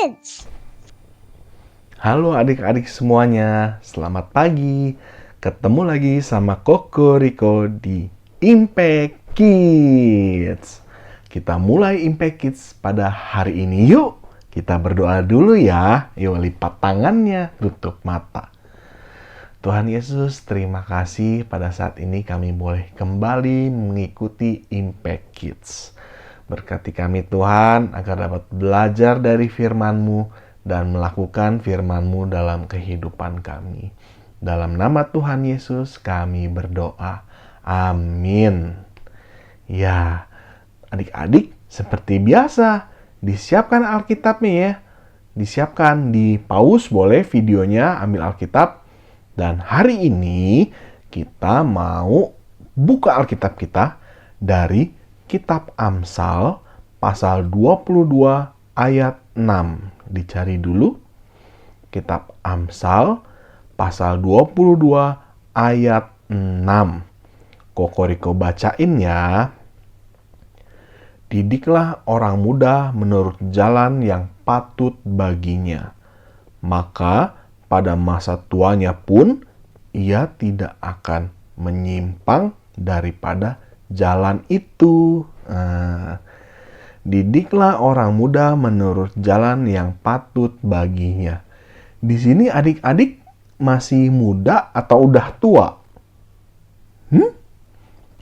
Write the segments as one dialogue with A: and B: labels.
A: Kids.
B: Halo adik-adik semuanya, selamat pagi. Ketemu lagi sama Koko Riko di Impact Kids. Kita mulai Impact Kids pada hari ini. Yuk, kita berdoa dulu ya. Yuk, lipat tangannya, tutup mata. Tuhan Yesus, terima kasih pada saat ini kami boleh kembali mengikuti Impact Kids. Berkati kami Tuhan agar dapat belajar dari firman-Mu dan melakukan firman-Mu dalam kehidupan kami. Dalam nama Tuhan Yesus kami berdoa. Amin. Ya, adik-adik seperti biasa, disiapkan Alkitabnya ya. Disiapkan, di pause boleh videonya, ambil Alkitab. Dan hari ini kita mau buka Alkitab kita dari Kitab Amsal pasal 22 ayat 6. Dicari dulu. Kitab Amsal pasal 22 ayat 6. Koko Riko bacain ya. Didiklah orang muda menurut jalan yang patut baginya. Maka pada masa tuanya pun ia tidak akan menyimpang daripada jalan itu. Didiklah orang muda menurut jalan yang patut baginya. Di sini adik-adik masih muda atau udah tua?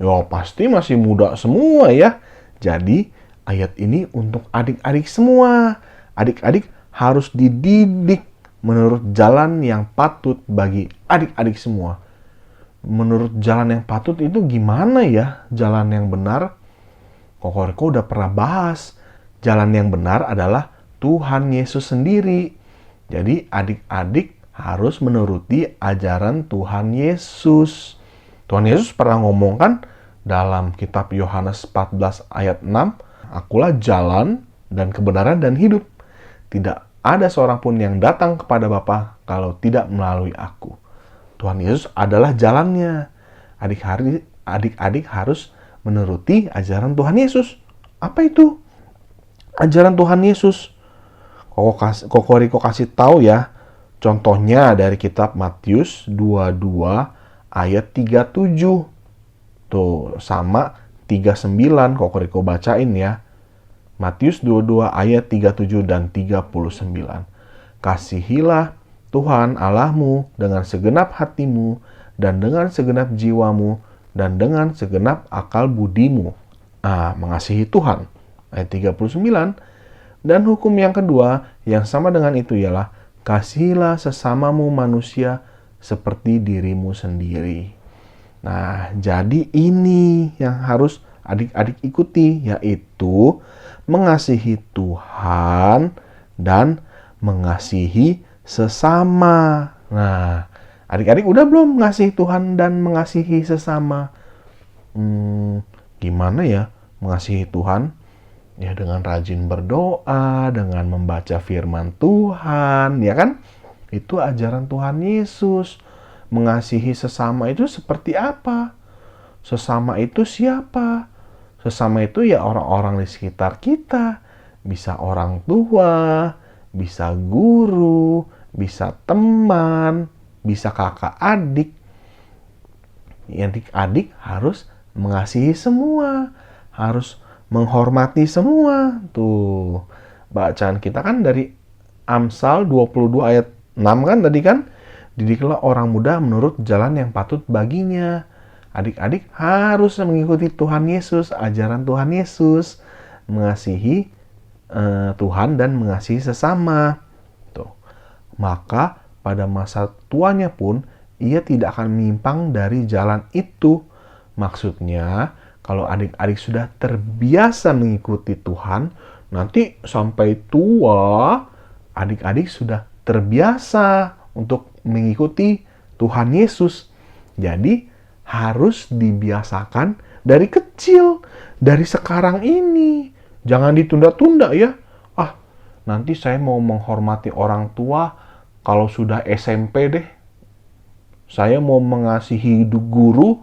B: Ya pasti masih muda semua ya. Jadi ayat ini untuk adik-adik semua. Adik-adik harus dididik menurut jalan yang patut bagi adik-adik semua. Menurut jalan yang patut itu gimana ya jalan yang benar? Koko Riko udah pernah bahas. Jalan yang benar adalah Tuhan Yesus sendiri. Jadi adik-adik harus menuruti ajaran Tuhan Yesus. Tuhan Yesus pernah ngomong kan dalam kitab Yohanes 14 ayat 6, Akulah jalan dan kebenaran dan hidup. Tidak ada seorang pun yang datang kepada Bapa kalau tidak melalui aku. Tuhan Yesus adalah jalannya. Adik-adik harus menuruti ajaran Tuhan Yesus. Apa itu ajaran Tuhan Yesus? Koko Riko kasih tahu ya. Contohnya dari kitab Matius 22 ayat 37. Tuh, sama 39 Koko Riko bacain ya. Matius 22 ayat 37 dan 39. Kasihilah Tuhan Allahmu dengan segenap hatimu dan dengan segenap jiwamu dan dengan segenap akal budimu. Mengasihi Tuhan. Ayat 39. Dan hukum yang kedua yang sama dengan itu ialah kasihilah sesamamu manusia seperti dirimu sendiri. Nah, jadi ini yang harus adik-adik ikuti, yaitu mengasihi Tuhan dan mengasihi sesama. Nah, adik-adik udah belum mengasihi Tuhan dan mengasihi sesama? Gimana ya mengasihi Tuhan? Ya dengan rajin berdoa, dengan membaca firman Tuhan, ya kan? Itu ajaran Tuhan Yesus. Mengasihi sesama itu seperti apa? Sesama itu siapa? Sesama itu ya orang-orang di sekitar kita. Bisa orang tua, bisa guru, bisa teman, bisa kakak adik. Adik-adik harus mengasihi semua, harus menghormati semua. Tuh, bacaan kita kan dari Amsal 22 ayat 6 kan tadi kan? Didiklah orang muda menurut jalan yang patut baginya. Adik-adik harus mengikuti Tuhan Yesus, ajaran Tuhan Yesus, mengasihi Tuhan dan mengasihi sesama. Tuh. Maka pada masa tuanya pun ia tidak akan menyimpang dari jalan itu. Maksudnya, kalau adik-adik sudah terbiasa mengikuti Tuhan, nanti sampai tua, adik-adik sudah terbiasa untuk mengikuti Tuhan Yesus. Jadi, harus dibiasakan dari kecil, dari sekarang ini. Jangan ditunda-tunda ya. Nanti saya mau menghormati orang tua kalau sudah SMP deh. Saya mau mengasihi guru,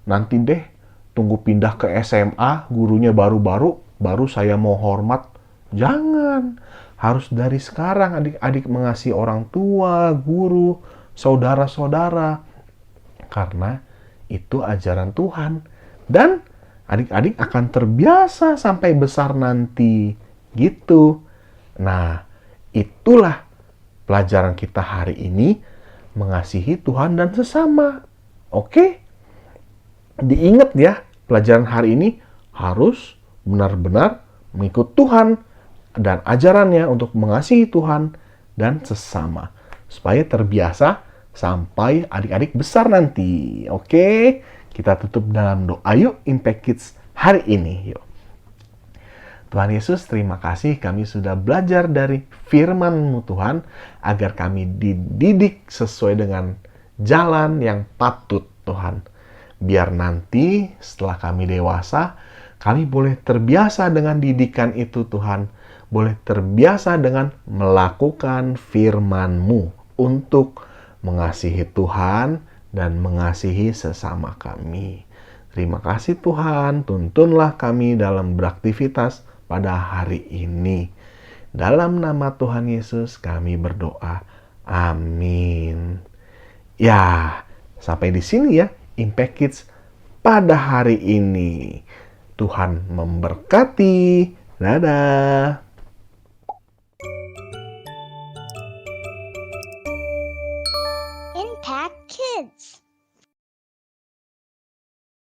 B: nanti deh tunggu pindah ke SMA, gurunya baru-baru, baru saya mau hormat. Jangan. harus dari sekarang adik-adik mengasihi orang tua, guru, saudara-saudara. Karena itu ajaran Tuhan. Dan adik-adik akan terbiasa sampai besar nanti. Gitu. Nah, itulah pelajaran kita hari ini, mengasihi Tuhan dan sesama. Oke? Diingat ya, pelajaran hari ini harus benar-benar mengikut Tuhan dan ajarannya untuk mengasihi Tuhan dan sesama. Supaya terbiasa sampai adik-adik besar nanti. Oke? Kita tutup dalam doa yuk, Impact Kids hari ini. Yuk. Tuhan Yesus, terima kasih kami sudah belajar dari firman-Mu Tuhan, agar kami dididik sesuai dengan jalan yang patut Tuhan. Biar nanti setelah kami dewasa, kami boleh terbiasa dengan didikan itu Tuhan. Boleh terbiasa dengan melakukan firman-Mu untuk mengasihi Tuhan dan mengasihi sesama kami. Terima kasih Tuhan, tuntunlah kami dalam beraktivitas pada hari ini. Dalam nama Tuhan Yesus kami berdoa. Amin. Ya, sampai di sini ya Impact Kids pada hari ini. Tuhan memberkati. Dadah.